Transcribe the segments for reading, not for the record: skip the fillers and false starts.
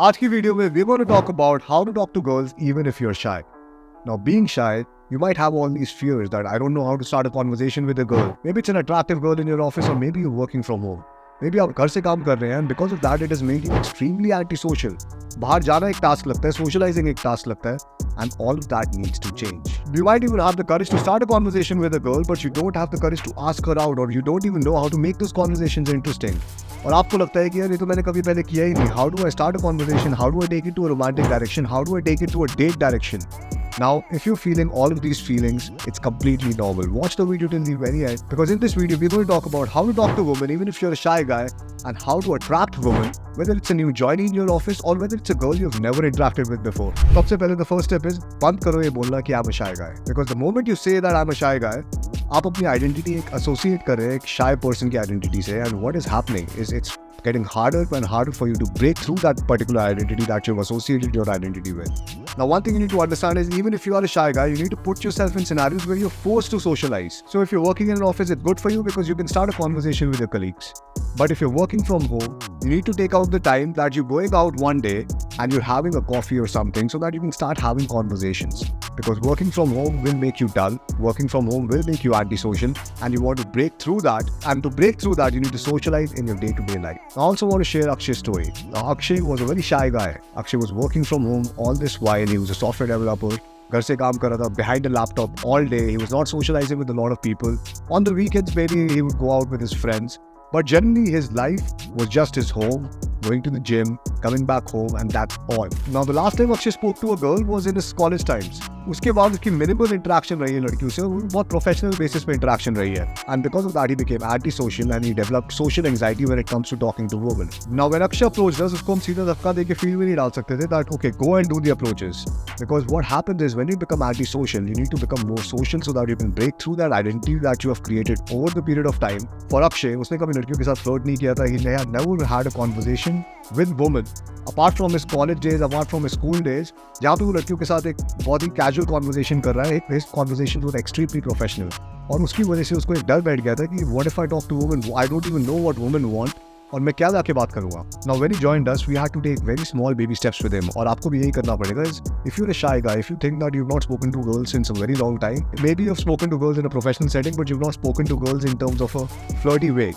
आज की वीडियो में we're going to talk about how to talk to girls even if you're shy. Now, being shy, you might have all these fears that I don't know how to start a conversation with a girl. Maybe it's an attractive girl in your office, or maybe you're working from home. Maybe आप घर से काम कर रहे हैं and because of that it has made you extremely antisocial. बाहर जाना एक टास्क लगता है, socializing एक टास्क लगता है, and all of that needs to change. You might even have the courage to start a conversation with a girl, but you don't have the courage to ask her out, or you don't even know how to make those conversations interesting. और आपको लगता है कि यार ये तो मैंने कभी पहले किया ही नहीं. How do I start a conversation? How do I take it to a romantic direction? How do I take it to a date direction? Now, if you're feeling all of these feelings, it's completely normal. Watch the video till the very end, because in this video, we're going to talk about how to talk to women, even if you're a shy guy, and how to attract women, whether it's a new joinee in your office or whether it's a girl you've never interacted with before. सबसे पहले the first step is बंद करो ये बोलना कि I'm a shy guy, because the moment you say that I'm a shy guy, आप अपनी identity एक associate कर रहे हैं एक shy person की identity से, and what is happening is it's getting harder and harder for you to break through that particular identity that you've associated your identity with. Now, one thing you need to understand is even if you are a shy guy, you need to put yourself in scenarios where you're forced to socialize. So if you're working in an office, it's good for you because you can start a conversation with your colleagues. But if you're working from home, you need to take out the time that you're going out one day and you're having a coffee or something so that you can start having conversations. Because working from home will make you dull, working from home will make you antisocial, and you want to break through that. And to break through that, you need to socialize in your day-to-day life. I also want to share Akshay's story. Now, Akshay was a very shy guy. Akshay was working from home all this while. He was a software developer. घर से काम कर रहा था, behind a laptop all day. He was not socializing with a lot of people. On the weekends, maybe he would go out with his friends. But generally, his life was just his home, going to the gym, coming back home, and that's all. Now, the last time Akshay spoke to a girl was in his college times. उसके बाद उसकी minimal interaction रही है लड़कियों से, और बहुत professional basis पे interaction रही है. And because of that, he became antisocial and he developed social anxiety when it comes to talking to women. Now, when Akshay approached us, उसको हम सीधा धक्का देके feel में नहीं डाल सकते थे that okay, go and do the approaches. Because what happens is when you become antisocial, you need to become more social so that you can break through that identity that you have created over the period of time. For Akshay, उसने कभी लड़कियों के साथ flirt नहीं किया था. He never had a conversation with women. Apart from his college days, apart from his school days, जहाँ पे वो लड़कियों के साथ एक बहुत ही casual conversation कर रहा है, his conversation was extremely professional. और उसकी वजह से उसको एक डर बैठ गया था कि what if I talk to women? I don't even know what women want. और मैं क्या जाके बात करूँगा? Now when he joined us, we had to take very small baby steps with him. और आपको भी यही करना पड़ेगा. If you're a shy guy, if you think that you've not spoken to girls since a very long time, maybe you've spoken to girls in a professional setting, but you've not spoken to girls in terms of a flirty way.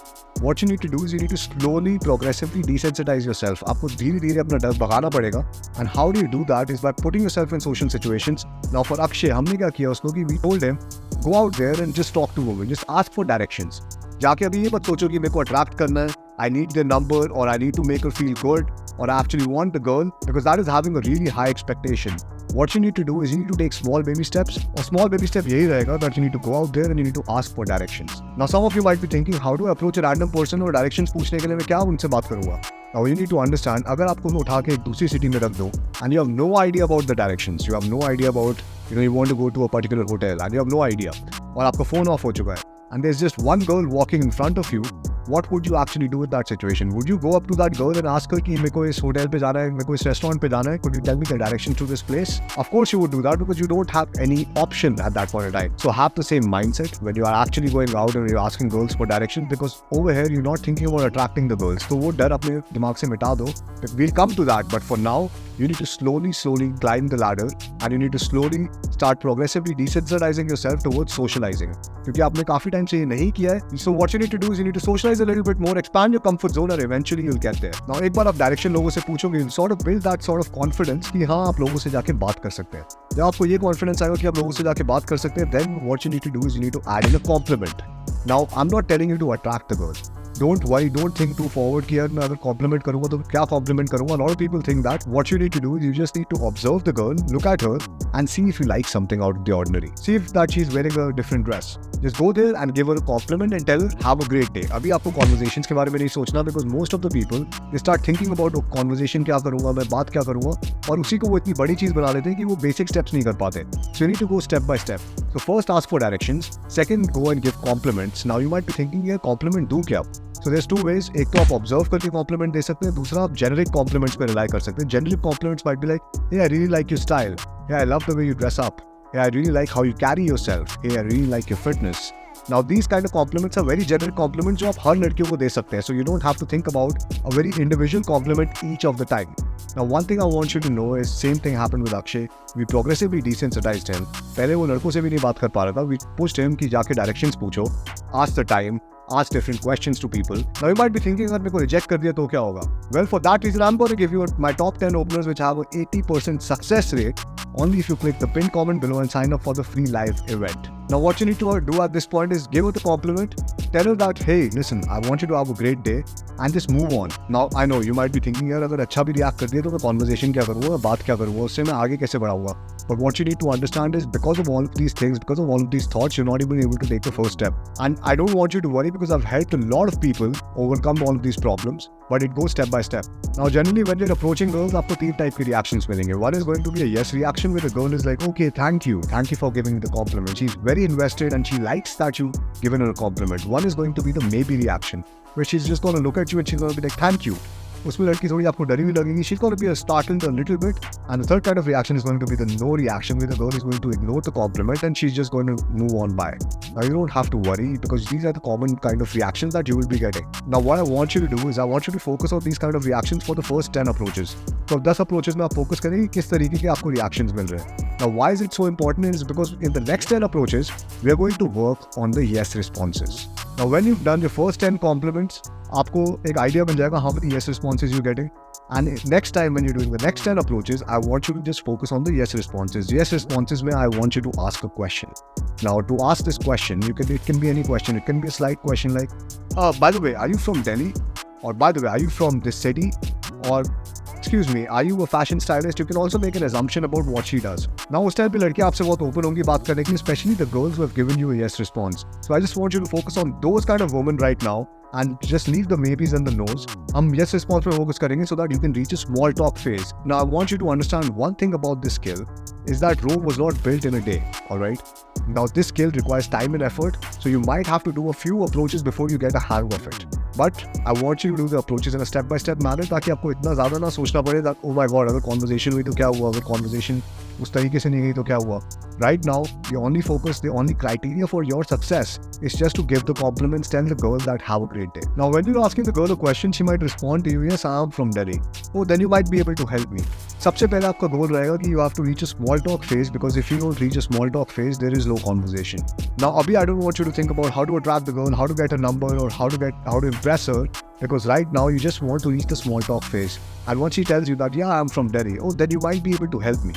What you need to do is you need to slowly, progressively desensitize yourself. आपको धीरे-धीरे अपना डर भगाना पड़ेगा. And how do you do that is by putting yourself in social situations. Now for Akshay, हमने क्या किया उसको कि we told him, go out there and just talk to women. Just ask for directions. जाके अभी ये मत सोचो कि मेरे को attract करना है. I need their number, or I need to make her feel good, or I actually want the girl, because that is having a really high expectation. What you need to do is you need to take small baby steps, or small baby step यही रहेगा that you need to go out there and you need to ask for directions. Now some of you might be thinking, how do I approach a random person और directions पूछने के लिए मैं क्या उनसे बात करूँगा? Now you need to understand, अगर आपको उन्हें उठा के एक दूसरी सिटी में रख दो and you have no idea about the directions, you have no idea about, you want to go to a particular hotel and you have no idea, और आपका phone off हो चुका है, and there's just one girl walking in front of you, what would you actually do with that situation? Would you go up to that girl and ask her कि मेरे को इस hotel पे जाना है, मेरे को इस रेस्टोरेंट पे जाना है, could you tell me the direction to this place? Of course you would do that because you don't have any option at that point in time. So have the same mindset when you are actually going out and you're asking girls for directions, because over here you're not thinking about attracting the girls. तो वो डर अपने दिमाग से मिटा दो. We'll come to that, but for now you need to slowly climb the ladder and you need to slowly start progressively desensitizing yourself towards socializing. क्योंकि आपने काफी टाइम से ये नहीं किया है. So what you need to do is you need to socialize a little bit more, expand your comfort zone, and eventually you'll get there. Now एक बार आप डायरेक्शन लोगों से पूछोगे, you'll sort of build that sort of confidence कि हाँ आप लोगों से जाके बात कर सकते हैं. जब आपको ये कॉन्फिडेंस आएगा कि आप लोगों से जाके बात कर सकते हैं, then what you need to do is you need to add in a compliment. Now I'm not telling you to attract the girl. Don't worry, don't think too forward कि यार मैं अगर compliment करूँगा तो क्या compliment करूँगा. A lot of people think that what you need to do is you just need to observe the girl, look at her, and see if you like something out of the ordinary. See if that she's wearing a different dress. Just go there and give her a compliment and tell her have a great day. अभी आपको conversations के बारे में नहीं सोचना, because most of the people they start thinking about conversation क्या करूँगा मैं, बात क्या करूँगा, और उसी को वो इतनी बड़ी चीज़ बना लेते हैं कि वो basic steps नहीं कर पाते. So you need to go step by step. So first ask for directions. Second, go and give compliments. Now you might be thinking यार compliment दूँ क्या? So there's two ways. एक तो आप observe करके compliment दे सकते हैं, दूसरा आप generic compliments पे rely कर सकते हैं. Generic compliments might be like, hey, I really like your style. Hey, I love the way you dress up. Hey, I really like how you carry yourself. Hey, I really like your fitness. Now these kind of compliments are very generic compliments जो आप हर लड़कियों को दे सकते हैं. So you don't have to think about a very individual compliment each of the time. Now one thing I want you to know is same thing happened with Akshay. We progressively desensitized him. पहले वो लड़कों से भी नहीं बात कर पा रहा था. We pushed him कि जाके directions पूछो, ask the time, ask different questions to people. Now you might be thinking अगर मेरे को reject कर दिया तो क्या होगा? Well, for that reason I'm going to give you my top 10 openers which have a 80% success rate only if you click the pinned comment below and sign up for the free live event. Now what you need to do at this point is give her the compliment, tell her that hey listen I want you to have a great day and just move on. Now I know you might be thinking यार अगर अच्छा भी react कर दिया तो मैं conversation क्या करूँगा, बात क्या करूँगा, उससे मैं आगे कैसे बढ़ाऊँगा. But what you need to understand is because of all of these things, because of all of these thoughts, you're not even able to take the first step. And I don't want you to worry because I've helped a lot of people overcome all of these problems, but it goes step by step. Now generally when you're approaching girls, आपको 3 type की reactions मिलेंगे. One is going to be a yes reaction where the girl is like, okay, thank you for giving me the compliment. She's very invested and she likes that you given her a compliment. One is going to be the maybe reaction where she's just going to look at you and she's going to be like, thank you. उसमें लड़की थोड़ी आपको डरी हुई लगेगी. She's going to be startled a little bit. And the third kind of reaction is going to be the no reaction where the girl is going to ignore the compliment and she's just going to move on by. Now you don't have to worry because these are the common kind of reactions that you will be getting. Now what I want you to do is I want you to focus on these kind of reactions for the first 10 approaches. So 10 approaches में आप focus करेंगे किस तरीके के आपको reactions मिल रहे हैं. Now why is it so important is because in the next 10 approaches we are going to work on the yes responses. Now when you've done your first 10 compliments, आपको एक idea बन जाएगा how many yes responses you're getting. And next time when you're doing the next 10 approaches, I want you to just focus on the yes responses. Yes responses mein I want you to ask a question. Now to ask this question, it can be any question. It can be a slight question like, by the way, are you from Delhi? Or by the way, are you from this city? Or excuse me, are you a fashion stylist? You can also make an assumption about what she does. Now उस time पे लड़कियाँ आपसे बहुत open होंगी बात करने के लिए, especially the girls who have given you a yes response. So I just want you to focus on those kind of women right now and just leave the maybes and the no's. हम yes response पे focus करेंगे so that you can reach a small talk phase. Now I want you to understand one thing about this skill is that Rome was not built in a day, alright? Now this skill requires time and effort, so you might have to do a few approaches before you get a hang of it. But I want you to do the approaches in a step-by-step manner ताकि आपको इतना ज़्यादा ना सोचना पड़े that oh my god अगर conversation हुई तो क्या हुआ, अगर conversation उस तरीके से नहीं गई तो क्या हुआ. Right now, the only focus, the only criteria for your success is just to give the compliments, tell the girl that have a great day. Now when you're asking the girl a question, she might respond to you, yes I am from Delhi. Oh then you might be able to help me. सबसे पहले आपका गोल रहेगा कि you have to reach a small talk phase because if you don't reach a small talk phase, there is no conversation. Now abhi I don't want you to think about how to attract the girl, how to get a number or how to impress her, because right now you just want to reach the small talk phase. And once she tells you that yeah I'm from Delhi, oh then you might be able to help me.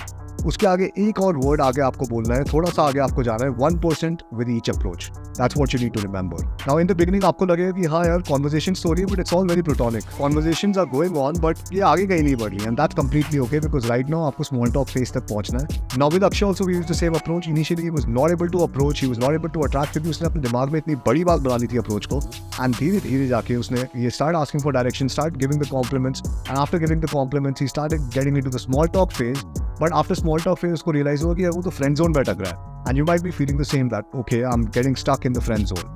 उसके आगे एक और word आगे आपको बोलना है, थोड़ा सा आगे आपको जाना है, 1% with each approach. That's what you need to remember. Now in the beginning आपको लगेगा कि हाँ यार conversation story, but it's all very platonic. Conversations are going on, but ये आगे कहीं नहीं बढ़ रही, and that's completely okay because right now आपको small talk phase तक पहुंचना है. Now with Akshay also we used the same approach. Initially he was not able to approach, he was not able to attract क्योंकि उसने अपने दिमाग में इतनी बड़ी बात बना ली थी approach को, and धीरे धीरे जाके उसने ये start asking for direction, start giving the compliments, and after giving the compliments he started getting into the small talk phase. But after small talk phase उसको realize हुआ कि वो तो friend zone में अटक रहा है. And you might be feeling the same that okay I'm getting stuck in the friend zone.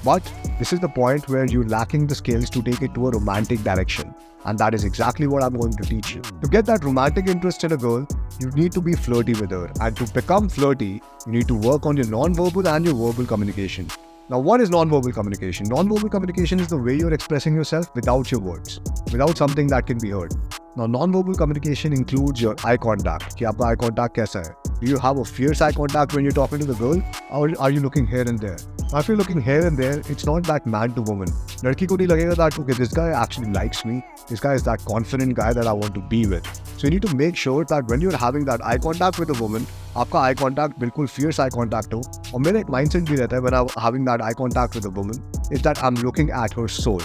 But this is the point where you're lacking the skills to take it to a romantic direction. And that is exactly what I'm going to teach you. To get that romantic interest in a girl, you need to be flirty with her. And to become flirty, you need to work on your non-verbal and your verbal communication. Now, what is non-verbal communication? Non-verbal communication is the way you're expressing yourself without your words, without something that can be heard. Now, non-verbal communication includes your eye contact. कि आपका eye contact कैसा है? Do you have a fierce eye contact when you're talking to the girl? Or are you looking here and there? Now, if you're looking here and there, it's not that man to woman. लड़की को नहीं लगेगा that okay, this guy actually likes me. This guy is that confident guy that I want to be with. So you need to make sure that when you're having that eye contact with a woman, आपका eye contact बिल्कुल fierce eye contact हो. और मेरा एक mindset भी रहता है when I'm having that eye contact with a woman is that I'm looking at her soul.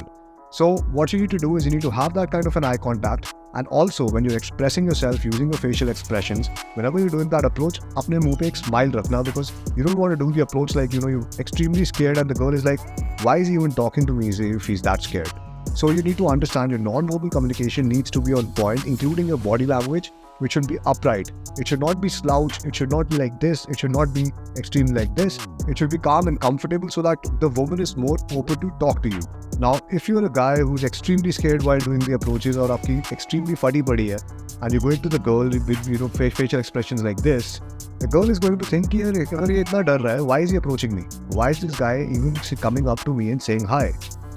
So what you need to do is you need to have that kind of an eye contact, and also when you're expressing yourself using your facial expressions, whenever you're doing that approach, अपने मुंह पे एक smile रखना because you don't want to do the approach like you're extremely scared and the girl is like, why is he even talking to me if he's that scared? So you need to understand your non-verbal communication needs to be on point, including your body language, which should be upright. It should not be slouched. It should not be like this. It should not be extremely like this. It should be calm and comfortable so that the woman is more open to talk to you. Now, if you're a guy who's extremely scared while doing the approaches or आपकी extremely फटी पड़ी है and you're going to the girl with facial expressions like this, the girl is going to think, "Agar ye itna dar raha hai, why is he approaching me? Why is this guy even coming up to me and saying hi?"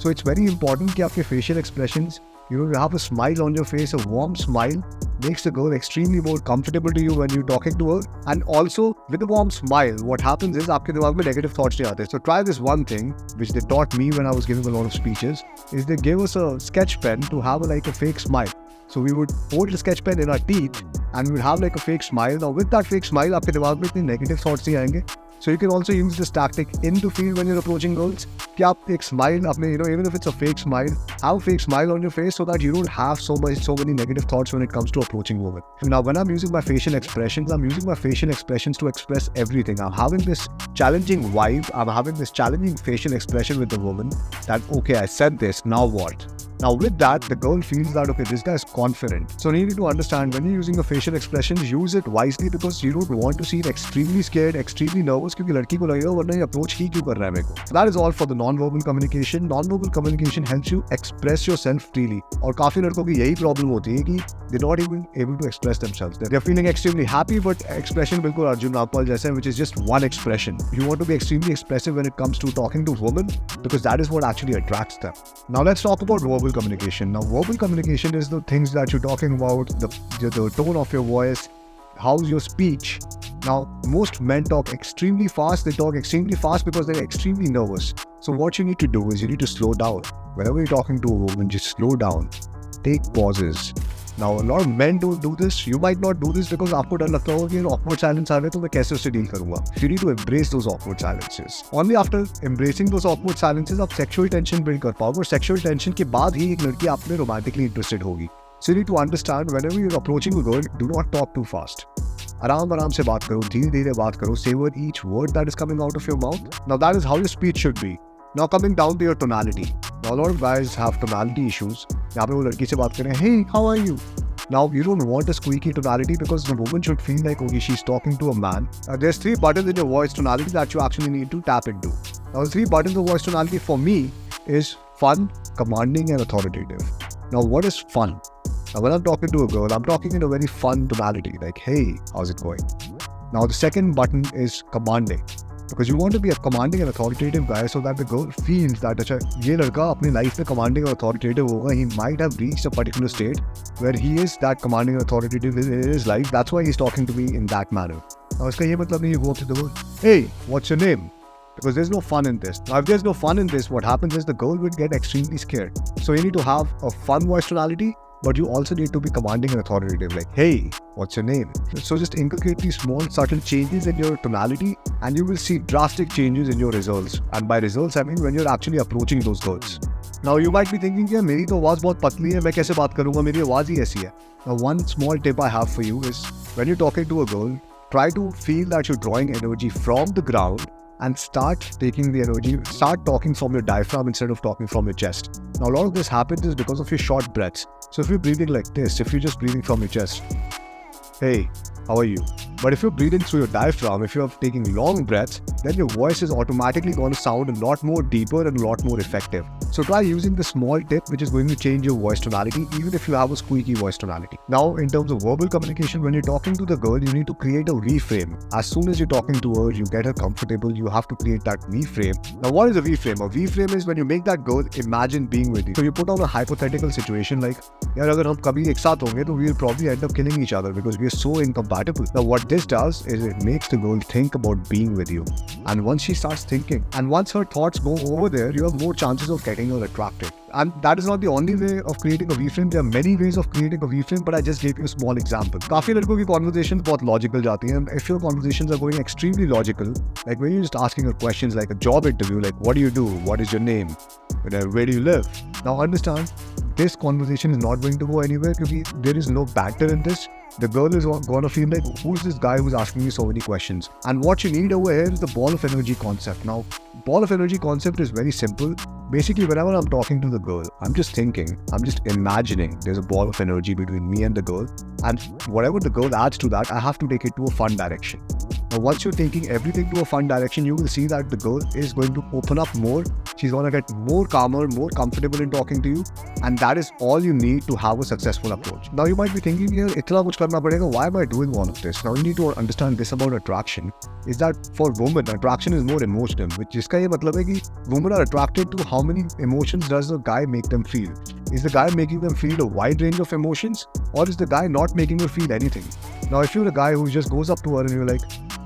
So it's very important that your facial expressions, you have a smile on your face, a warm smile makes the girl extremely more comfortable to you when you're talking to her. And also with a warm smile, what happens is aapke dimag mein negative thoughts nahi aate. So try this one thing which they taught me when I was giving a lot of speeches, is they gave us a sketch pen to have like a fake smile. So we would hold the sketch pen in our teeth and we would have like a fake smile. Now with that fake smile, aapke dimag mein itne negative thoughts nahi aayenge. So you can also use this tactic in the field when you're approaching girls. कि आप एक smile अपने, even if it's a fake smile, have a fake smile on your face so that you don't have so many negative thoughts when it comes to approaching women. Now, when I'm using my facial expressions, I'm using my facial expressions to express everything. I'm having this challenging vibe. I'm having this challenging facial expression with the woman that, okay, I said this, now what? Now with that, the girl feels that, okay, this guy is confident. So you need to understand, when you're using your facial expressions, use it wisely, because you don't want to seem extremely scared, extremely nervous, क्योंकि लड़की को लगेगा वरना ये approach ही क्यों कर रहा है मेरे को. That is all for the non-verbal communication. Non-verbal communication helps you express yourself freely. और काफी लड़कों की यही problem होती है कि they're not even able to express themselves. They're feeling extremely happy, but expression बिल्कुल अर्जुन रामपाल जैसा है, which is just one expression. You want to be extremely expressive when it comes to talking to women, because that is what actually attracts them. Now let's talk about verbal communication. Now verbal communication is the things that you're talking about, the tone of your voice, how's your speech. Now most men talk extremely fast. They talk extremely fast because they're extremely nervous. So what you need to do is you need to slow down. Whenever you're talking to a woman, just slow down. Take pauses. Now a lot of men don't do this. You might not do this because आपको डर लगता होगा कि awkward silence आ रहे तो मैं कैसे उससे deal करूँगा. You need to embrace those awkward silences. Only after embracing those awkward silences आप sexual tension build कर पाओगे, और sexual tension के बाद ही एक लड़की आप में romantically interested होगी. So you need to understand, whenever you're approaching a girl, do not talk too fast. आराम से बात करो, धीरे बात करो, savor each word that is coming out of your mouth. Now that is how your speech should be. Now coming down to your tonality. Now a lot of guys have tonality issues. यहाँ पे वो लड़की से बात करें, hey, how are you? Now you don't want a squeaky tonality, because the woman should feel like, okay, she's talking to a man. There's 3 buttons in your voice tonality that you actually need to tap into. Now the 3 buttons of voice tonality for me is fun, commanding, and authoritative. Now what is fun? Now when I'm talking to a girl, I'm talking in a very fun tonality, like, hey, how's it going? Now the second button is commanding, because you want to be a commanding and authoritative guy so that the girl feels that अच्छा ये लड़का अपनी life में commanding और authoritative होगा. He might have reached a particular state where he is that commanding and authoritative in his life. That's why he's talking to me in that manner. Now इसका ये मतलब नहीं है go up to the girl, hey, what's your name? Because there's no fun in this. Now if there's no fun in this, what happens is the girl will get extremely scared. So you need to have a fun voice tonality, but you also need to be commanding and authoritative, like, hey, what's your name? So just inculcate these small subtle changes in your tonality and you will see drastic changes in your results. And by results, I mean when you're actually approaching those girls. Now you might be thinking, yeah, मेरी तो आवाज़ बहुत पतली है, मैं कैसे बात करूँगा, मेरी आवाज़ ही ऐसी है. Now one small tip I have for you is, when you're talking to a girl, try to feel that you're drawing energy from the ground and start taking the energy, start talking from your diaphragm instead of talking from your chest. Now a lot of this happens is because of your short breaths. So if you're breathing like this, if you're just breathing from your chest, hey, how are you? But if you're breathing through your diaphragm, if you're taking long breaths, then your voice is automatically going to sound a lot more deeper and a lot more effective. So try using the small tip which is going to change your voice tonality, even if you have a squeaky voice tonality. Now in terms of verbal communication, when you're talking to the girl, you need to create a V-frame. As soon as you're talking to her, you get her comfortable, you have to create that V-frame. Now what is a V-frame? A V-frame is when you make that girl imagine being with you. So you put on a hypothetical situation like, यार अगर हम कभी एक साथ होंगे तो we'll probably end up killing each other because we are so incompatible. Now what this does is it makes the girl think about being with you. And once she starts thinking, and once her thoughts go over there, you have more chances of getting her attracted. And that is not the only way of creating a V-frame. There are many ways of creating a V-frame, but I just gave you a small example. काफी लड़कों की conversations बहुत logical जाती हैं. If your conversations are going extremely logical, like when you're just asking her questions like a job interview, like what do you do? What is your name? Where do you live? Now understand, this conversation is not going to go anywhere because there is no banter in this. The girl is going to feel like, who's this guy who's asking me so many questions? And what you need over here is the ball of energy concept. Now, ball of energy concept is very simple. Basically, whenever I'm talking to the girl, I'm just thinking, I'm just imagining there's a ball of energy between me and the girl. And whatever the girl adds to that, I have to take it to a fun direction. Now, once you're taking everything to a fun direction, you will see that the girl is going to open up more She's gonna get more calmer, more comfortable in talking to you, and that is all you need to have a successful approach. Now you might be thinking here, itna kuch karna padega, why am I doing all of this? Now you need to understand this about attraction, is that for women, attraction is more emotional, which jiska ye matlab hai ki women are attracted to how many emotions does the guy make them feel. Is the guy making them feel a wide range of emotions, or is the guy not making her feel anything? Now if you're a guy who just goes up to her and you're like,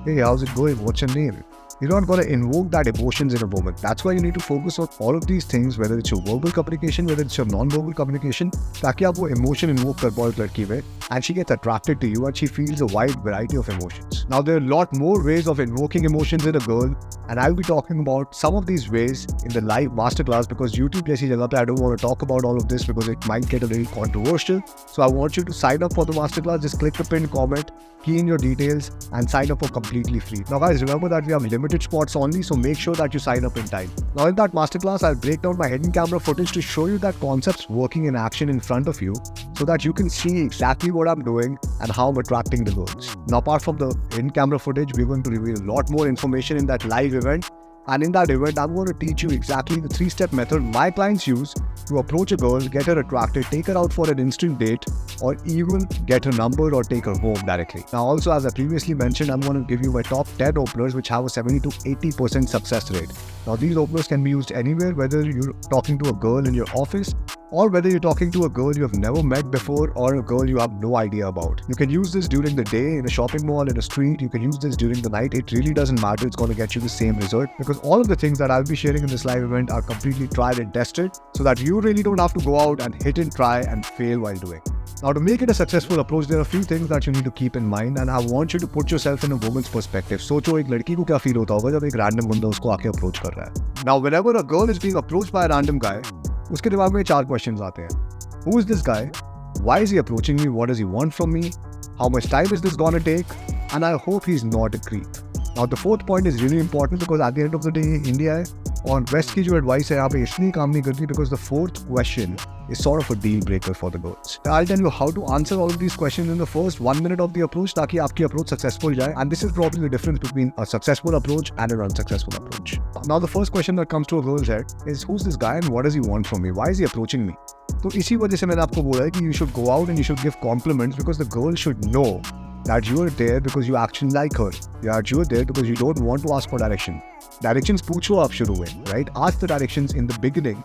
hey, how's it going? What's your name? You're not going to invoke that emotions in a woman. That's why you need to focus on all of these things, whether it's your verbal communication, whether it's your non-verbal communication, ताकि आप वो emotion invoke कर पाओ लड़की में, and she gets attracted to you and she feels a wide variety of emotions. Now there are a lot more ways of invoking emotions in a girl, and I'll be talking about some of these ways in the live masterclass, because YouTube जैसी जगह पे I don't want to talk about all of this because it might get a little controversial. So I want you to sign up for the masterclass. Just click the pinned comment, key in your details, and sign up for completely free. Now guys, remember that we have limited spots only, so make sure that you sign up in time. Now in that masterclass, I'll break down my hidden camera footage to show you that concepts working in action in front of you, so that you can see exactly what I'm doing and how I'm attracting the girls. Now apart from the hidden camera footage, we're going to reveal a lot more information in that live event. And in that event, I'm going to teach you exactly the 3-step method my clients use to approach a girl, get her attracted, take her out for an instant date, or even get her number or take her home directly. Now also, as I previously mentioned, I'm going to give you my top 10 openers which have a 70 to 80% success rate. Now these openers can be used anywhere, whether you're talking to a girl in your office, or whether you're talking to a girl you have never met before, or a girl you have no idea about. You can use this during the day, in a shopping mall, in a street. You can use this during the night. It really doesn't matter. It's going to get you the same result, because all of the things that I'll be sharing in this live event are completely tried and tested, so that you really don't have to go out and hit and try and fail while doing. Now to make it a successful approach, there are a few things that you need to keep in mind, and I want you to put yourself in a woman's perspective. सोचो एक लड़की को क्या feel होता होगा जब एक random बंदा उसको आके approach कर रहा है. Now whenever a girl is being approached by a random guy, उसके दिमाग में 4 questions आते हैं. Who is this guy? Why is he approaching me? What does he want from me? How much time is this gonna take? And I hope he's not a creep. Now the 4th point is really important, because at the end of the day, India है और West की जो advice है यहाँ पे इसलिए काम नहीं करती, because the 4th question is sort of a deal breaker for the girls. I'll tell you how to answer all of these questions in the first 1 minute of the approach, ताकि आपकी approach successful जाए. And this is probably the difference between a successful approach and an unsuccessful approach. Now the first question that comes to a girl's head is, who's this guy and what does he want from me? Why is he approaching me? तो इसी वजह से मैंने आपको बोला है कि you should go out and you should give compliments, because the girl should know that you are there because you actually like her. Yeah, you are there because you don't want to ask for direction. Directions पूछो आप शुरू में, right? Ask the directions in the beginning.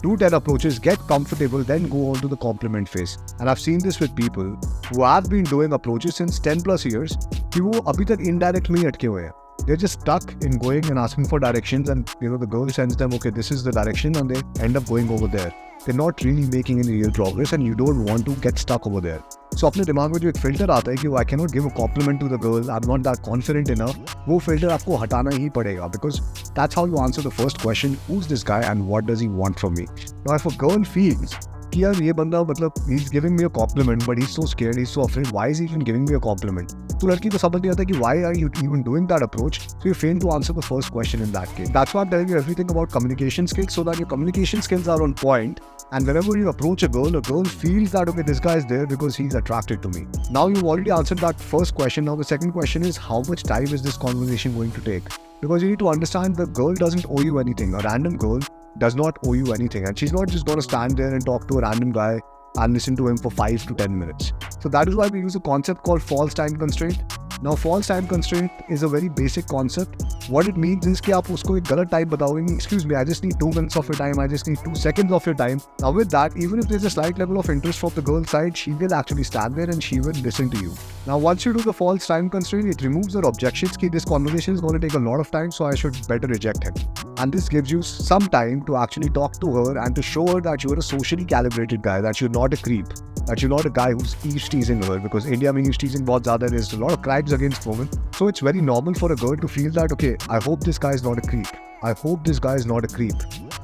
Do 10 approaches, get comfortable, then go on to the compliment phase. And I've seen this with people who have been doing approaches since 10 plus years, कि वो अभी तक indirect में ही अटके हुए हैं. They're just stuck in going and asking for directions, and the girl sends them, okay, this is the direction, and they end up going over there. They're not really making any real progress, and you don't want to get stuck over there. So अपने दिमाग में जो एक filter आता है कि I cannot give a compliment to the girl, I'm not that confident enough, वो filter आपको हटाना ही पड़ेगा, because that's how you answer the first question, who's this guy and what does he want from me? Now if a girl feels कि यार ये बंदा मतलब he's giving me a compliment but he's so scared, he's so afraid, why is he even giving me a compliment? तो लड़की को समझ नहीं आता कि why are you even doing that approach? So you fail to answer the first question in that case. That's why I'm telling you everything about communication skills, so that your communication skills are on point. And whenever you approach a girl feels that, okay, this guy is there because he's attracted to me. Now you've already answered that first question. Now the second question is, how much time is this conversation going to take? Because you need to understand the girl doesn't owe you anything. A random girl does not owe you anything. And she's not just going to stand there and talk to a random guy and listen to him for 5 to 10 minutes. So that is why we use a concept called false time constraint. Now false time constraint is a very basic concept. What it means is कि आप उसको एक गलत time बताओगे, excuse me, I just need 2 minutes of your time, I just need 2 seconds of your time. Now with that, even if there's a slight level of interest from the girl's side, she will actually stand there and she will listen to you. Now once you do the false time constraint, it removes her objections कि this conversation is going to take a lot of time, so I should better reject him. And this gives you some time to actually talk to her and to show her that you're a socially calibrated guy, that you're not a creep, that you're not a guy who's eavesteasing her, because India में eavesteasing बहुत ज़्यादा, there's a lot of crimes against women. So it's very normal for a girl to feel that, okay, I hope this guy is not a creep. I hope this guy is not a creep.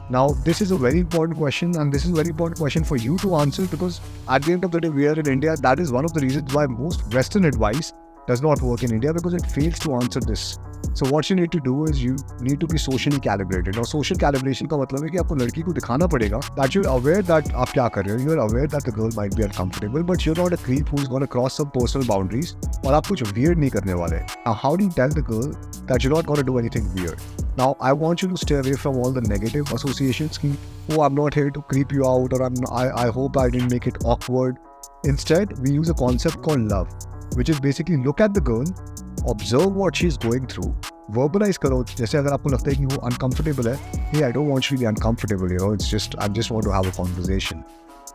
Now, this is a very important question, and this is a very important question for you to answer, because at the end of the day, we are in India. That is one of the reasons why most Western advice does not work in India because it fails to answer this. So what you need to do is you need to be socially calibrated. और social calibration का मतलब है कि आपको लड़की को दिखाना पड़ेगा that you're aware that आप क्या कर रहे हो. You're aware that the girl might be uncomfortable, but you're not a creep who's going to cross some personal boundaries. और आप कुछ weird नहीं करने वाले. Now, how do you tell the girl that you're not going to do anything weird? Now, I want you to stay away from all the negative associations. Ki, oh, I'm not here to creep you out, or I hope I didn't make it awkward. Instead, we use a concept called love, which is basically look at the girl, observe what she's going through, verbalize करो. जैसे अगर आपको लगता है कि वो uncomfortable है, hey, I don't want you to be uncomfortable, I just want to have a conversation.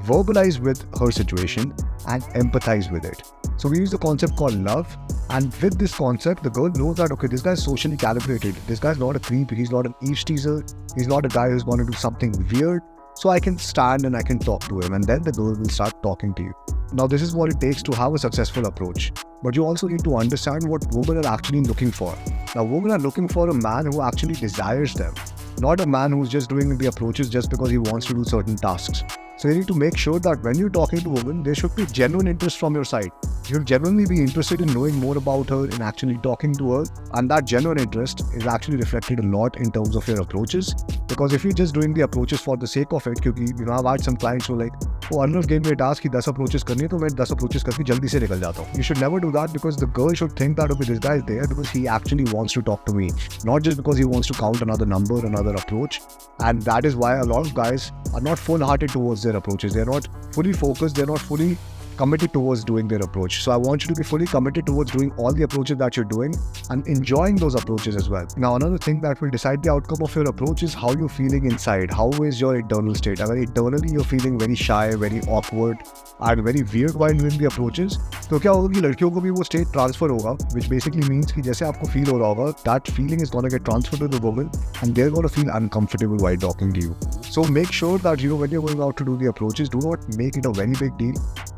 Verbalize with her situation and empathize with it. So we use the concept called love, and with this concept, the girl knows that, okay, this guy is socially calibrated. This guy is not a creep. He's not an eaves teaser. He's not a guy who's going to do something weird. So I can stand and I can talk to him, and then the girl will start talking to you. Now, this is what it takes to have a successful approach. But you also need to understand what women are actually looking for. Now, women are looking for a man who actually desires them, not a man who's just doing the approaches just because he wants to do certain tasks. So you need to make sure that when you're talking to women, there should be genuine interest from your side. You'll genuinely be interested in knowing more about her, in actually talking to her, and that genuine interest is actually reflected a lot in terms of your approaches. Because if you're just doing the approaches for the sake of it, क्योंकि I've had some clients who are like, oh, Arunav gave me a task कि 10 approaches करनी है, तो मैं 10 approaches करके जल्दी से निकल जाता हूँ. You should never do that, because the girl should think that, okay, this guy is there because he actually wants to talk to me, not just because he wants to count another number, another approach. And that is why a lot of guys are not full-hearted towards their approaches. They're not fully focused. They're not fully committed towards doing their approach. So I want you to be fully committed towards doing all the approaches that you're doing and enjoying those approaches as well. Now, another thing that will decide the outcome of your approach is how you're feeling inside. How is your internal state? If internally you're feeling very shy, very awkward, and very weird while doing the approaches, तो क्या होगा कि लड़कियों को भी वो state transfer होगा, which basically means कि जैसे आपको feel हो रहा होगा, that feeling is gonna get transferred to the woman, and they're gonna feel uncomfortable while talking to you. So make sure that when you're going out to do the approaches, do not make it a very big deal.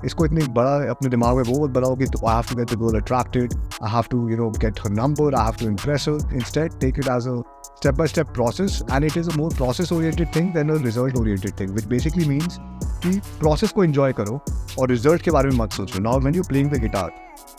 इसको इतनी बड़ा अपने दिमाग में वो मत बनाओ कि I have to get the girl attracted, I have to get her number, I have to impress her. Instead, take it as a step-by-step process, and it is a more process-oriented thing than a result-oriented thing, which basically means कि process को enjoy करो और result के बारे में मत सोचो. Now, when you're playing the guitar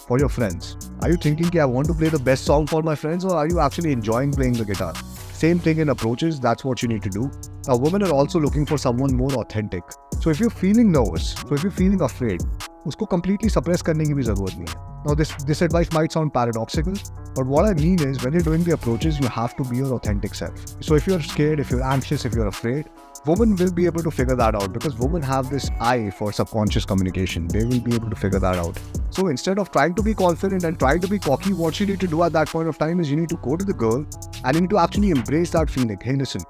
for your friends, are you thinking कि I want to play the best song for my friends, or are you actually enjoying playing the guitar? Same thing in approaches, that's what you need to do. Now, women are also looking for someone more authentic. So if you're feeling nervous, so if you're feeling afraid, उसको completely suppress करने की भी ज़रूरत नहीं है. Now, this advice might sound paradoxical, but what I mean is when you're doing the approaches, you have to be your authentic self. So if you're scared, if you're anxious, if you're afraid, women will be able to figure that out, because women have this eye for subconscious communication. They will be able to figure that out. So instead of trying to be confident and trying to be cocky, what you need to do at that point of time is you need to go to the girl and you need to actually embrace that feeling. Hey, listen,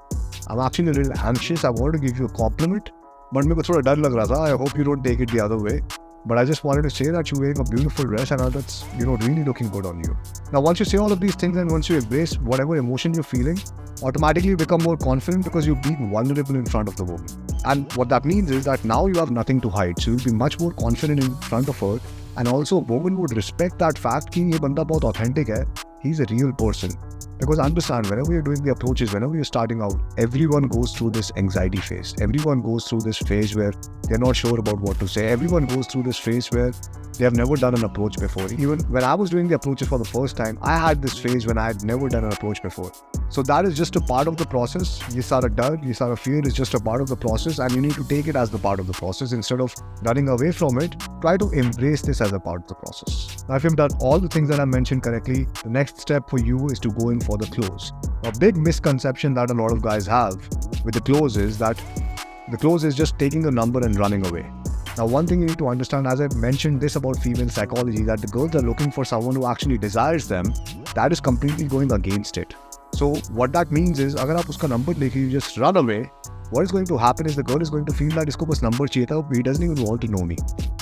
I'm actually a little anxious. I want to give you a compliment, but मेरे को थोड़ा डर लग रहा था. I hope you don't take it the other way. But I just wanted to say that you're wearing a beautiful dress and that's really looking good on you. Now, once you say all of these things and once you embrace whatever emotion you're feeling, automatically you become more confident because you're being vulnerable in front of the woman. And what that means is that now you have nothing to hide. So you'll be much more confident in front of her. And also, a woman would respect that fact कि ये बंदा बहुत authentic है. He's a real person. Because understand, whenever you're doing the approaches, whenever you're starting out, everyone goes through this anxiety phase. Everyone goes through this phase where they're not sure about what to say. Everyone goes through this phase where they have never done an approach before. Even when I was doing the approaches for the first time, I had this phase when I had never done an approach before. So that is just a part of the process. Ye sara dar, ye sara fear is just a part of the process, and you need to take it as the part of the process. Instead of running away from it, try to embrace this as a part of the process. Now, if you've done all the things that I mentioned correctly, the next step for you is to go in for the close. A big misconception that a lot of guys have with the close is that the close is just taking a number and running away. Now, one thing you need to understand, as I mentioned this about female psychology, that the girls are looking for someone who actually desires them, that is completely going against it. So what that means is, अगर आप उसका number लेके you just run away, what is going to happen is the girl is going to feel that इसको बस number चाहिए था, he doesn't even want to know me.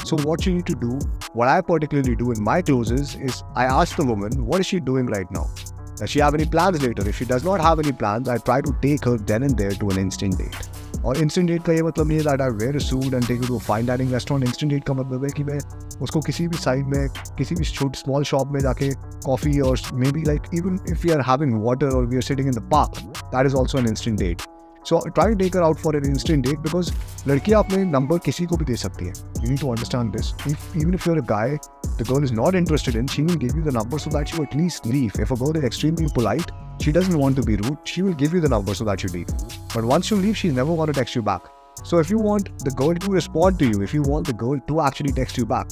So what you need to do, what I particularly do in my closes is I ask the woman, what is she doing right now? Does she have any plans later? If she does not have any plans, I try to take her then and there to an instant date. और instant date का ये मतलब नहीं है that I wear a suit and take her to a fine dining restaurant. Instant date का मतलब है कि मैं उसको किसी भी साइड में, किसी भी small shop में जाके coffee, or maybe like even if we are having water or we are sitting in the park, that is also an instant date. So try to take her out for an instant date because लड़कियां अपने number किसी को भी दे सकती हैं. You need to understand this. Even if you're a guy, the girl is not interested in, she will give you the number so that you at least leave. If a girl is extremely polite, she doesn't want to be rude, she will give you the number so that you leave. But once you leave, she's never going to text you back. So if you want the girl to respond to you, if you want the girl to actually text you back,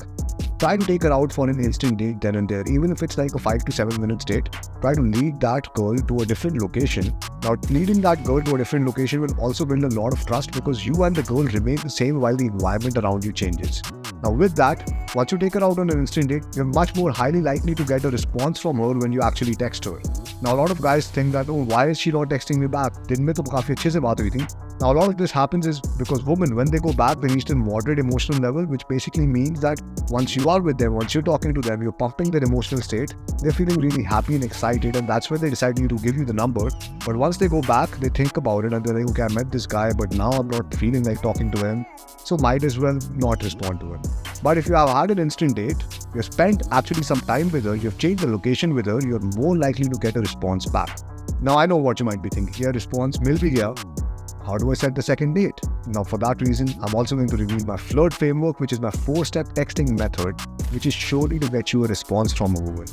try to take her out for an instant date then and there. Even if it's like a 5 to 7 minutes date, try to lead that girl to a different location. Now, leading that girl to a different location will also build a lot of trust because you and the girl remain the same while the environment around you changes. Now, with that, once you take her out on an instant date, you're much more highly likely to get a response from her when you actually text her. Now, a lot of guys think that, oh, why is she not texting me back? दिन में तो काफी अच्छे से बात हुई थी. Now, a lot of this happens is because women, when they go back, they reach a moderate emotional level, which basically means that once you are with them, once you're talking to them, you're pumping their emotional state, they're feeling really happy and excited, and that's when they decide to give you the number. But once they go back, they think about it and they're like, okay, I met this guy, but now I'm not feeling like talking to him, so might as well not respond to him. But if you have had an instant date, you've spent actually some time with her, you've changed the location with her, you're more likely to get a response back. Now, I know what you might be thinking. Yeah, response mil bhi gaya. How do I set the second date? Now, for that reason, I'm also going to reveal my Flirt Framework, which is my 4-step texting method, which is surely to get you a response from a woman.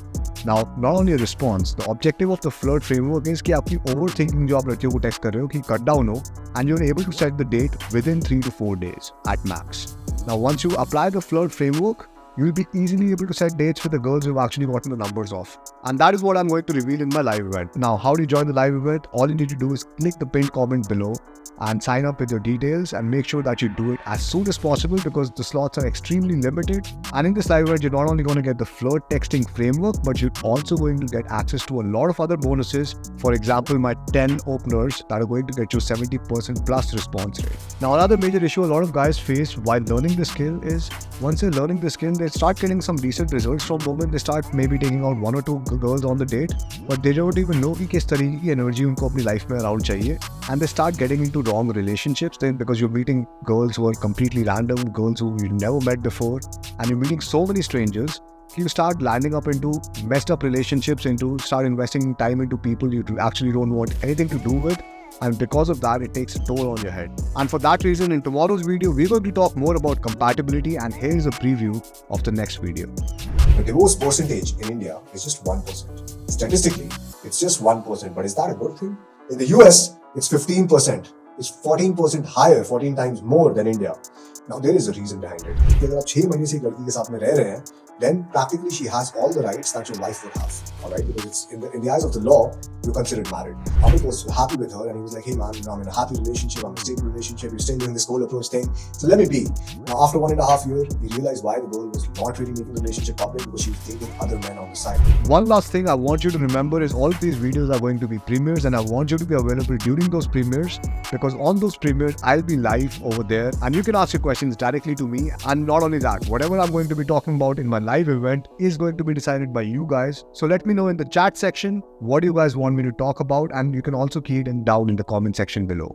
Now, not only a response, the objective of the Flirt Framework is कि आपकी overthinking जो आप लड़कियों को text कर रहे हो कि cut down हो, and you're able to set the date within 3 to 4 days at max. Now, once you apply the Flirt Framework, you will be easily able to set dates with the girls who've actually gotten the numbers off. And that is what I'm going to reveal in my live event. Now, how do you join the live event? All you need to do is click the pinned comment below and sign up with your details, and make sure that you do it as soon as possible because the slots are extremely limited. And in this live event, you're not only going to get the Flirt texting framework, but you're also going to get access to a lot of other bonuses. For example, my 10 openers that are going to get you 70% plus response rate. Now, another major issue a lot of guys face while learning the skill is once they're learning the skill, they start getting some decent results from women. They start maybe taking out 1 or 2 girls on the date, but they don't even know कि किस तरीके की energy उनको अपनी life में around चाहिए, and they start getting into wrong relationships then because you're meeting girls who are completely random, girls who you never met before, and you're meeting so many strangers. You start landing up into messed up relationships, start investing time into people you actually don't want anything to do with. And because of that, it takes a toll on your head. And for that reason, in tomorrow's video, we're going to talk more about compatibility, and here's a preview of the next video. The divorce percentage in India is just 1%. Statistically, it's just 1%, but is that a good thing? In the US, it's 15%. It's 14% higher, 14 times more than India. Now, there is a reason behind it. If you are 6 months से लड़की के साथ में रह रहे हैं, then practically she has all the rights that your wife would have. Alright, because it's in the eyes of the law, you're considered married. Amit was happy with her and he was like, hey man, I'm in a happy relationship, I'm in a stable relationship, you're still doing this goal approach thing, so let me be. Now, after 1.5 years, he realized why the girl was not really making the relationship public because she was dating other men on the side. One last thing I want you to remember is all of these videos are going to be premieres, and I want you to be available during those premieres because on those premieres, I'll be live over there and you can ask your questions directly to me. And not only that, whatever I'm going to be talking about in my live event is going to be decided by you guys. So let me know in the chat section what you guys want me to talk about, and you can also key it down in the comment section below.